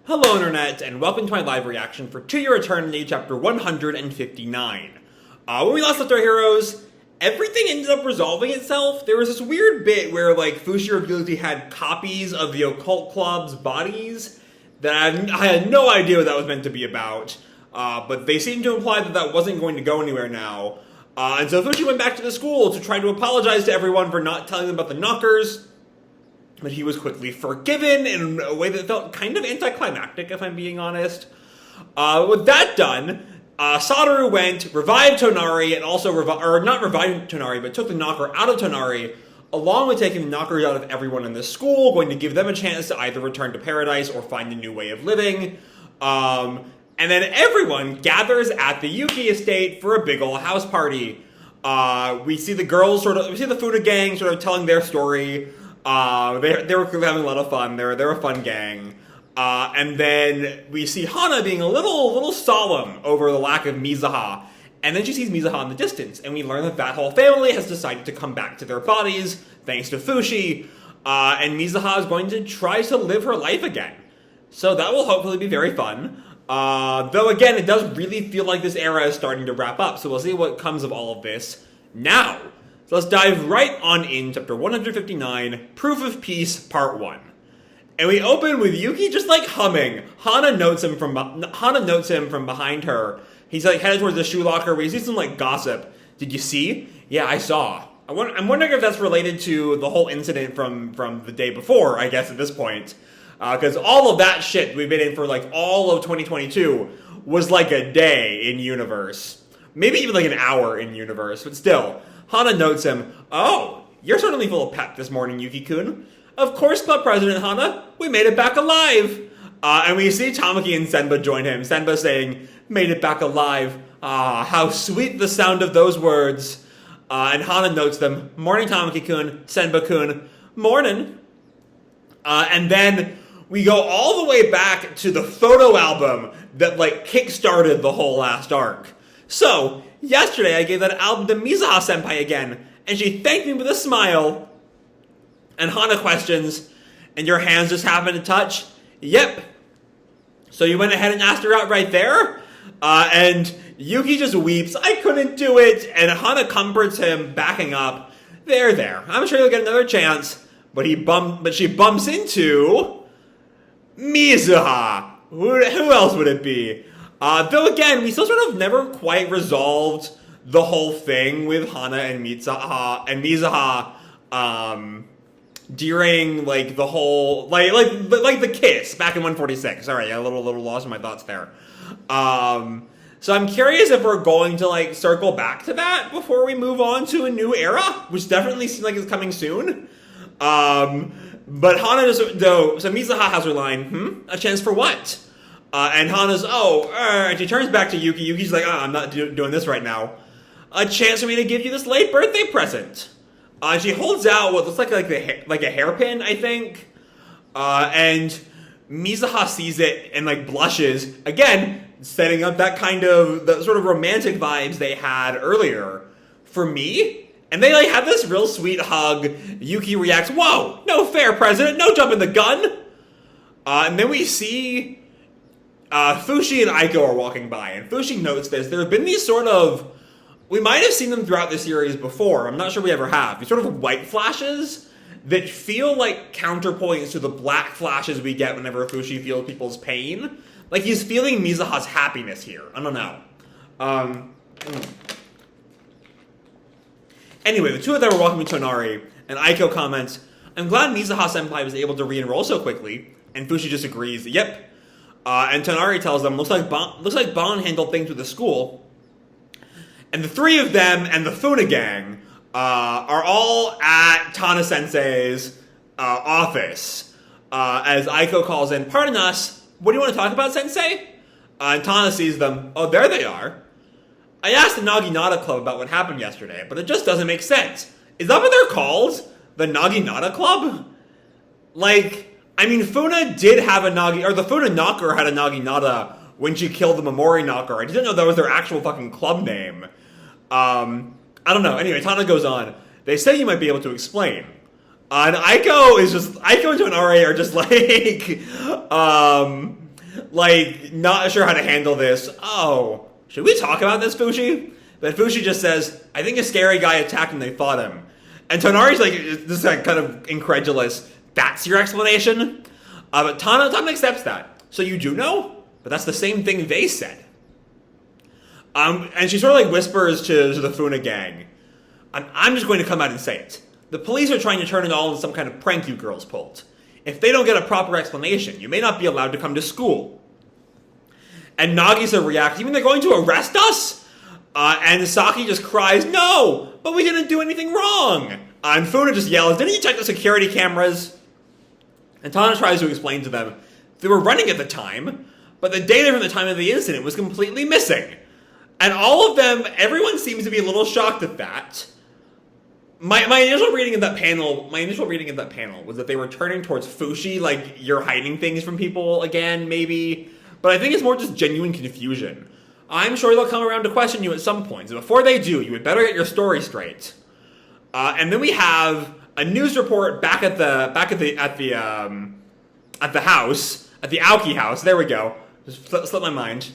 Hello Internet, and welcome to my live reaction for To Your Eternity, chapter 159. When we last left our heroes, everything ended up resolving itself. There was this weird bit where, Fushi revealed he had copies of the occult club's bodies that I had no idea what that was meant to be about. But they seemed to imply that wasn't going to go anywhere now. And so Fushi went back to the school to try to apologize to everyone for not telling them about the knockers. But he was quickly forgiven in a way that felt kind of anticlimactic, if I'm being honest. With that done, Satoru went, revived Tonari, and also not revived Tonari, but took the knocker out of Tonari, along with taking the knockers out of everyone in the school, going to give them a chance to either return to paradise or find a new way of living. And then everyone gathers at the Yuki estate for a big ol' house party. We see the girls we see the Funa gang sort of telling their story. They were having a lot of fun. They're a fun gang. And then we see Hana being a little solemn over the lack of Mizuha. And then she sees Mizuha in the distance, and we learn that whole family has decided to come back to their bodies, thanks to Fushi. And Mizuha is going to try to live her life again. So that will hopefully be very fun. Though again, it does really feel like this era is starting to wrap up, so we'll see what comes of all of this now. So let's dive right on in, chapter 159, Proof of Peace, part 1. And we open with Yuki just humming. Hana notes him from behind her. He's headed towards the shoe locker where he sees some gossip. Did you see? Yeah, I saw. I'm wondering if that's related to the whole incident from the day before, I guess, at this point. Because all of that shit we've been in for all of 2022 was a day in universe. Maybe even an hour in universe, but still. Hana notes him. Oh, you're certainly full of pep this morning, Yuki-kun. Of course, Club President Hana. We made it back alive. And we see Tamaki and Senba join him. Senba saying, made it back alive. Ah, how sweet the sound of those words. And Hana notes them. Morning, Tamaki-kun. Senba-kun. Morning. And then we go all the way back to the photo album that kick-started the whole last arc. So, yesterday I gave that album to Mizuha-senpai again, and she thanked me with a smile. And Hana questions, and your hands just happened to touch? Yep. So you went ahead and asked her out right there? And Yuki just weeps, I couldn't do it, and Hana comforts him, backing up. There. I'm sure you'll get another chance. But she bumps into Mizuha. Who else would it be? Though again, we still sort of never quite resolved the whole thing with Hana and Mizuha during the whole the kiss back in 146. Sorry, a little lost in my thoughts there. So I'm curious if we're going to circle back to that before we move on to a new era, which definitely seems like it's coming soon. But Hana so Mizuha has her line, a chance for what? And Hana's, and she turns back to Yuki. Yuki's like, I'm not doing this right now. A chance for me to give you this late birthday present. And she holds out what looks like a hairpin, I think. And Mizuha sees it and blushes. Again, setting up that the sort of romantic vibes they had earlier for me. And they have this real sweet hug. Yuki reacts, whoa, no fair, President, no jumping the gun. And then we see Fushi and Aiko are walking by, and Fushi notes this. There have been these we might have seen them throughout the series before, I'm not sure we ever have, these sort of white flashes that feel like counterpoints to the black flashes we get whenever Fushi feels people's pain. He's feeling Mizuha's happiness here. I don't know. Anyway, the two of them were walking with Tonari, and Aiko comments, I'm glad Mizuha-senpai was able to re-enroll so quickly, and Fushi just agrees, yep. And Tonari tells them, looks like Bon handled things with the school. And the three of them and the Funa gang are all at Tana-sensei's office. As Aiko calls in, pardon us, what do you want to talk about, sensei? And Tana sees them, oh, there they are. I asked the Naginata Club about what happened yesterday, but it just doesn't make sense. Is that what they're called? The Naginata Club? Funa did have the Funa Knocker had a Naginata when she killed the Momori Knocker. I didn't know that was their actual fucking club name. I don't know. Anyway, Tana goes on. They say you might be able to explain. And Aiko and Tonari are just like, not sure how to handle this. Oh, should we talk about this, Fushi? But Fushi just says, I think a scary guy attacked him, they fought him. And Tonari's like, this is like kind of incredulous. That's your explanation? But Tana accepts that. So you do know? But that's the same thing they said. And she sort of like whispers to the Funa gang, I'm just going to come out and say it. The police are trying to turn it all into some kind of prank you girls pulled. If they don't get a proper explanation, you may not be allowed to come to school. And Nagisa reacts, even they're going to arrest us? And Saki just cries, no, but we didn't do anything wrong. And Funa just yells, didn't you check the security cameras? And Tana tries to explain to them, they were running at the time, but the data from the time of the incident was completely missing. And all of them, everyone seems to be a little shocked at that. My initial reading of that panel was that they were turning towards Fushi, like, you're hiding things from people again, maybe. But I think it's more just genuine confusion. I'm sure they'll come around to question you at some point. So before they do, you had better get your story straight. And then we have a news report back at the house, at the Aoki house. There we go. Just slipped my mind.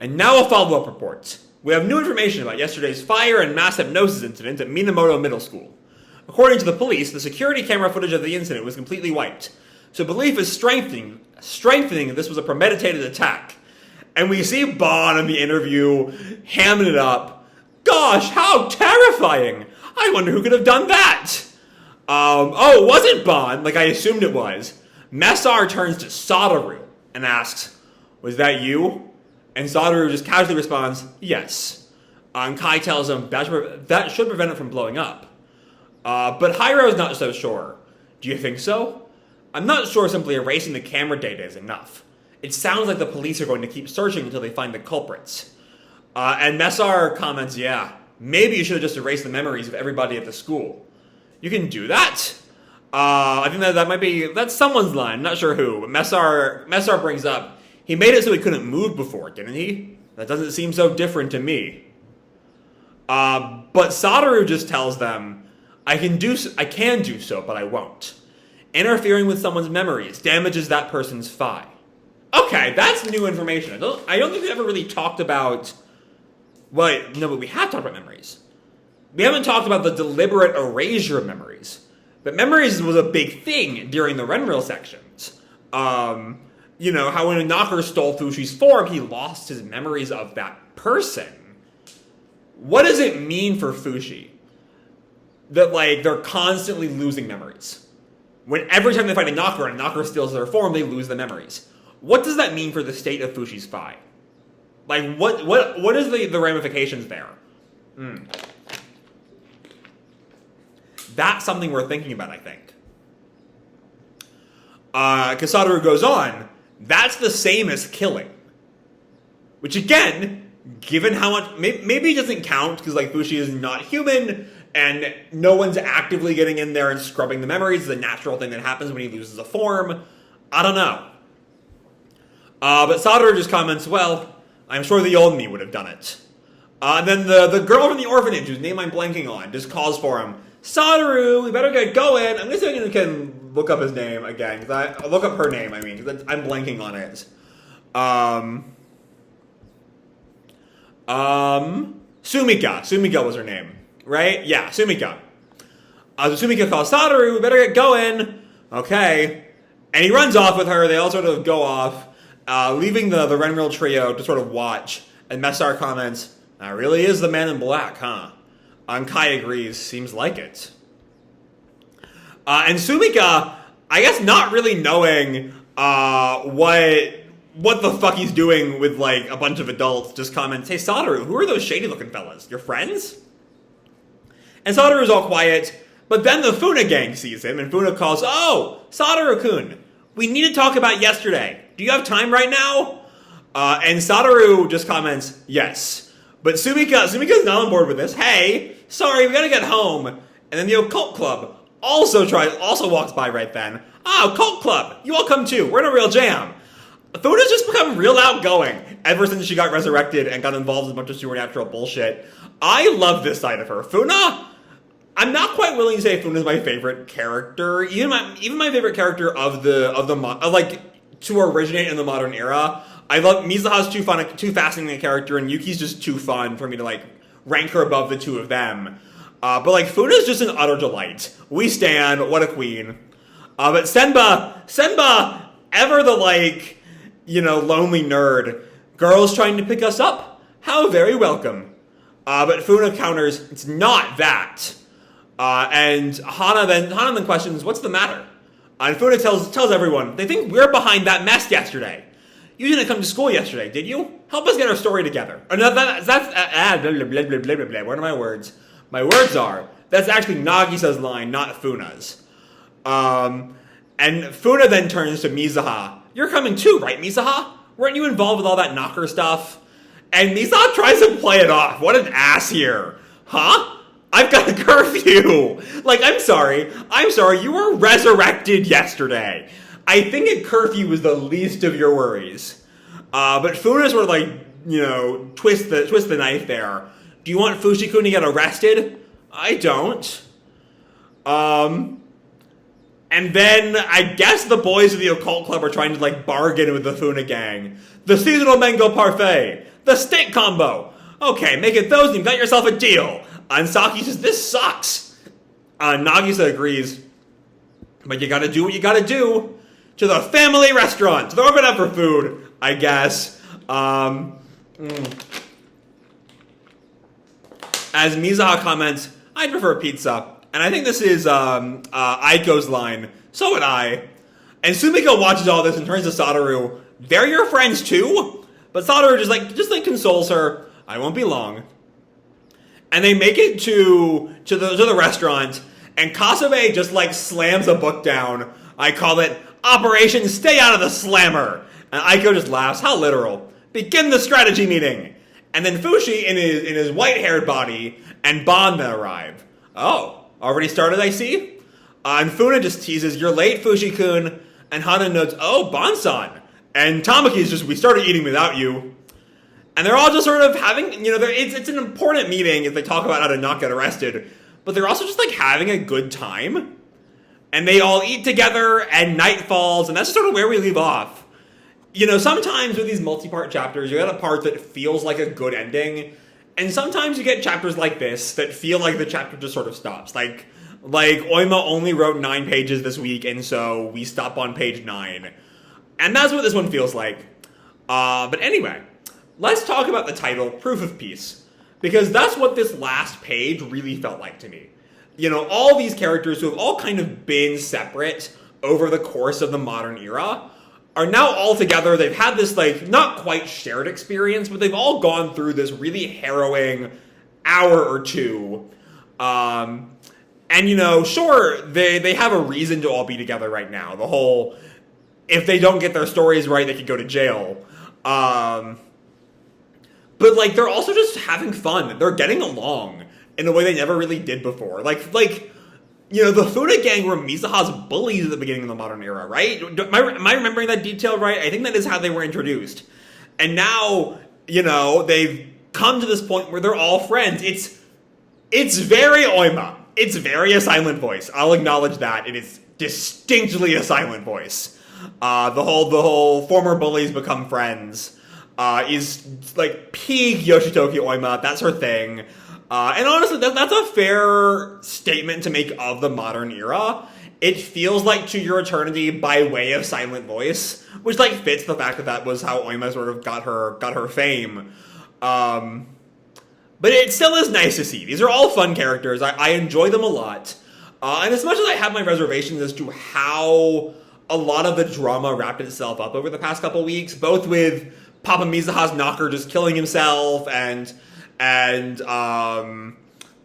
And now a follow-up report. We have new information about yesterday's fire and mass hypnosis incident at Minamoto Middle School. According to the police, the security camera footage of the incident was completely wiped. So belief is strengthening that this was a premeditated attack. And we see Bon in the interview hamming it up. Gosh, how terrifying! I wonder who could have done that! It wasn't Bon, like I assumed it was. Messar turns to Sadaru and asks, was that you? And Sadaru just casually responds, yes. And Kai tells him that should prevent it from blowing up. But Hiro's not so sure. Do you think so? I'm not sure simply erasing the camera data is enough. It sounds like the police are going to keep searching until they find the culprits. And Messar comments, yeah, maybe you should have just erased the memories of everybody at the school. You can do that? I think that's someone's line, I'm not sure who. But Messar brings up, he made it so he couldn't move before, didn't he? That doesn't seem so different to me. But Sadaru just tells them, I can do so, but I won't. Interfering with someone's memories damages that person's phi. Okay, that's new information. I don't think we ever really talked about... but we have talked about memories. We haven't talked about the deliberate erasure of memories. But memories was a big thing during the Renril sections. How when Knocker stole Fushi's form, he lost his memories of that person. What does it mean for Fushi that, they're constantly losing memories? When every time they fight a Knocker and a Knocker steals their form, they lose the memories. What does that mean for the state of Fushi's phi? What is the ramifications there? That's something we're thinking about, I think. Kasadaru goes on, that's the same as killing. Which again, given how much... Maybe it doesn't count, because Fushi is not human, and no one's actively getting in there and scrubbing the memories. It's a natural thing that happens when he loses a form. I don't know. But Sadaru just comments, well, I'm sure the old me would have done it. And then the girl from the orphanage, whose name I'm blanking on, just calls for him. Sadaru, we better get going. I'm just going to look up his name again. Look up her name, because I'm blanking on it. Sumika. Sumika was her name, right? Yeah, Sumika. Sumika calls Sadaru, we better get going. Okay. And he runs off with her. They all sort of go off, leaving the Renril trio to sort of watch. And Messar comments, that really is the man in black, huh? And Kai agrees, seems like it. And Sumika, I guess not really knowing what the fuck he's doing with a bunch of adults, just comments, hey Sadaru, who are those shady looking fellas? Your friends? And Sadaru's all quiet, but then the Funa gang sees him, and Funa calls, oh, Sadaru-kun, we need to talk about yesterday. Do you have time right now? And Sadaru just comments, yes. But Sumika's not on board with this. Hey, sorry, we gotta get home. And then the occult club also walks by right then. Oh, occult club, you all come too. We're in a real jam. Funa's just become real outgoing ever since she got resurrected and got involved in a bunch of supernatural bullshit. I love this side of her. Funa, I'm not quite willing to say Funa's my favorite character. Even my favorite character to originate in the modern era. I love Mizuha's too fascinating a character, and Yuki's just too fun for me to like rank her above the two of them. But like Funa's just an utter delight. We stan, what a queen. But Senba, ever the like, lonely nerd. Girls trying to pick us up? How very welcome. But Funa counters, it's not that. And Hana then questions, what's the matter? And Funa tells everyone, they think we're behind that mess yesterday. You didn't come to school yesterday, did you? Help us get our story together. Or no, that's blah, blah, blah, blah, blah, blah, blah. What are my words? My words are, that's actually Nagisa's line, not Funa's. And Funa then turns to Mizuha. You're coming too, right, Mizuha? Weren't you involved with all that knocker stuff? And Mizuha tries to play it off. What an ass here. Huh? I've got a curfew. Like, I'm sorry. You were resurrected yesterday. I think a curfew was the least of your worries. But Funa sort of like, twist the knife there. Do you want Fushikun to get arrested? I don't. And then I guess the boys of the occult club are trying to like bargain with the Funa gang. The seasonal mango parfait. The steak combo. Okay, make it those and you've got yourself a deal. And Saki says, this sucks. Nagisa agrees. But you gotta do what you gotta do. To the family restaurant. Throw it up for food, I guess. As Mizuha comments, I'd prefer pizza. And I think this is Aiko's line. So would I. And Sumiko watches all this and turns to Satoru. They're your friends too? But Satoru just consoles her. I won't be long. And they make it to the restaurant. And Kasabe just like slams a book down. I call it Operation Stay Out of the Slammer. And Aiko just laughs. How literal. Begin the strategy meeting. And then Fushi in his white-haired body and Bon then arrive. Oh, already started, I see? And Funa just teases, you're late, Fushi-kun. And Hana notes, oh, Bon-san. And Tamaki's just, we started eating without you. And they're all just sort of having, it's an important meeting if they talk about how to not get arrested. But they're also just like having a good time. And they all eat together and night falls. And that's just sort of where we leave off. Sometimes with these multi-part chapters, you get a part that feels like a good ending, and sometimes you get chapters like this that feel like the chapter just sort of stops. Like Oima only wrote 9 pages this week, and so we stop on page 9. And that's what this one feels like. But anyway, let's talk about the title, Proof of Peace, because that's what this last page really felt like to me. All these characters who have all kind of been separate over the course of the modern era are now all together. They've had this, not quite shared experience, but they've all gone through this really harrowing hour or two. And, sure, they have a reason to all be together right now. The whole, if they don't get their stories right, they could go to jail. But, they're also just having fun. They're getting along in a way they never really did before. The Funa gang were Mizuha's bullies at the beginning of the modern era, right? Am I remembering that detail right? I think that is how they were introduced. And now, they've come to this point where they're all friends. It's very Oima. It's very a silent voice. I'll acknowledge that. It is distinctly a silent voice. The whole former bullies become friends is peak Yoshitoki Oima. That's her thing. And honestly, that's a fair statement to make of the modern era. It feels like To Your Eternity by way of silent voice, which fits the fact that was how Oima sort of got her fame. But it still is nice to see. These are all fun characters. I enjoy them a lot. And as much as I have my reservations as to how a lot of the drama wrapped itself up over the past couple weeks, both with Papa Mizuha's knocker just killing himself and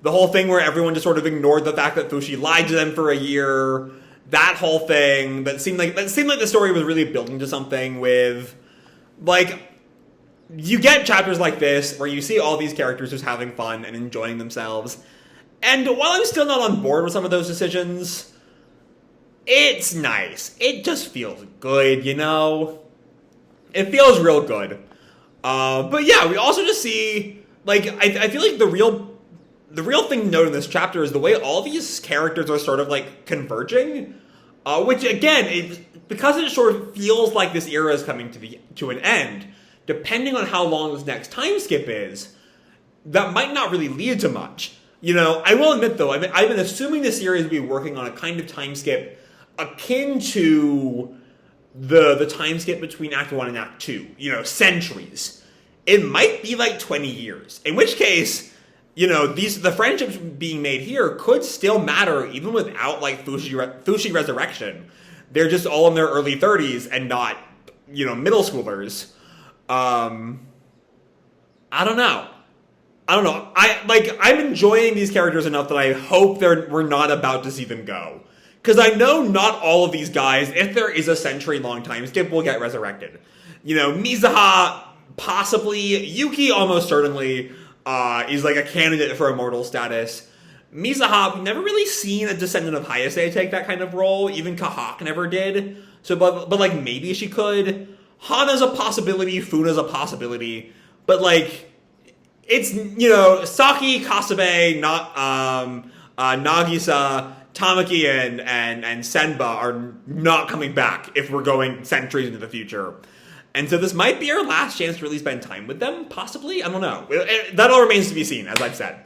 the whole thing where everyone just sort of ignored the fact that Fushi lied to them for a year, that whole thing, that seemed like the story was really building to something with, you get chapters like this where you see all these characters just having fun and enjoying themselves. And while I'm still not on board with some of those decisions, it's nice. It just feels good, It feels real good. But yeah, we also just see, I feel like the real thing to note in this chapter is the way all these characters are sort of, converging. Which again, because it sort of feels like this era is coming to an end, depending on how long this next time skip is, that might not really lead to much. I will admit though, I've been assuming the series will be working on a kind of time skip akin to the time skip between Act 1 and Act 2, centuries. It might be like 20 years, in which case, the friendships being made here could still matter even without like Fushi Resurrection. They're just all in their early 30s and not, middle schoolers. I don't know. I'm enjoying these characters enough that I hope we're not about to see them go. Because I know not all of these guys, if there is a century-long time skip, will get resurrected. Mizuha, possibly. Yuki, almost certainly, is like a candidate for immortal status. Mizuha, we've never really seen a descendant of Hayase take that kind of role. Even Kahak never did. So, but like, maybe she could. Hana's a possibility. Funa's a possibility. But, like, it's, Saki, Kasabe, Nagisa, Tamaki, and Senba are not coming back if we're going centuries into the future. And so this might be our last chance to really spend time with them, possibly? I don't know. That all remains to be seen, as I've said.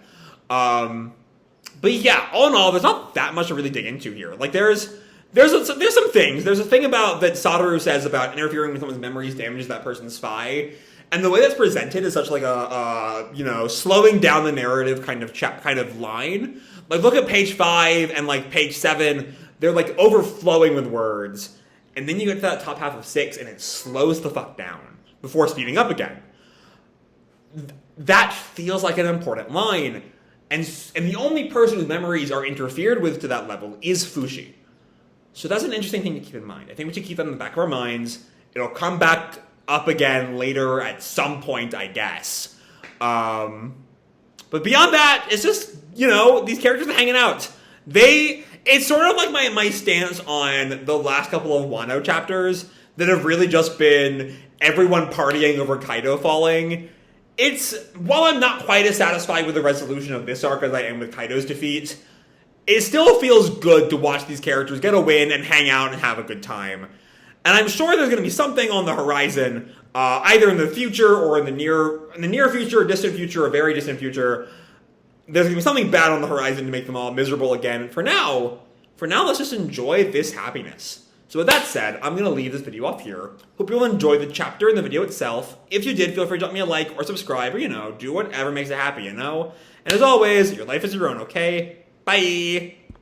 But yeah, all in all, there's not that much to really dig into here. Like, there's some things. There's a thing about that Satoru says about interfering with someone's memories damages that person's spy. And the way that's presented is such like a slowing down the narrative kind of line. Like, look at page 5 and like page 7. They're like overflowing with words. And then you get to that top half of 6 and it slows the fuck down before speeding up again. That feels like an important line. And the only person whose memories are interfered with to that level is Fushi. So that's an interesting thing to keep in mind. I think we should keep that in the back of our minds. It'll come back up again later at some point, I guess. But beyond that, it's just, these characters are hanging out. It's sort of like my stance on the last couple of Wano chapters that have really just been everyone partying over Kaido falling. While I'm not quite as satisfied with the resolution of this arc as I am with Kaido's defeat, it still feels good to watch these characters get a win and hang out and have a good time. And I'm sure there's going to be something on the horizon, either in the future or in the near future, distant future, or very distant future. There's going to be something bad on the horizon to make them all miserable again. For now, let's just enjoy this happiness. So with that said, I'm going to leave this video off here. Hope you'll enjoy the chapter and the video itself. If you did, feel free to drop me a like or subscribe or, do whatever makes you happy, And as always, your life is your own, okay? Bye!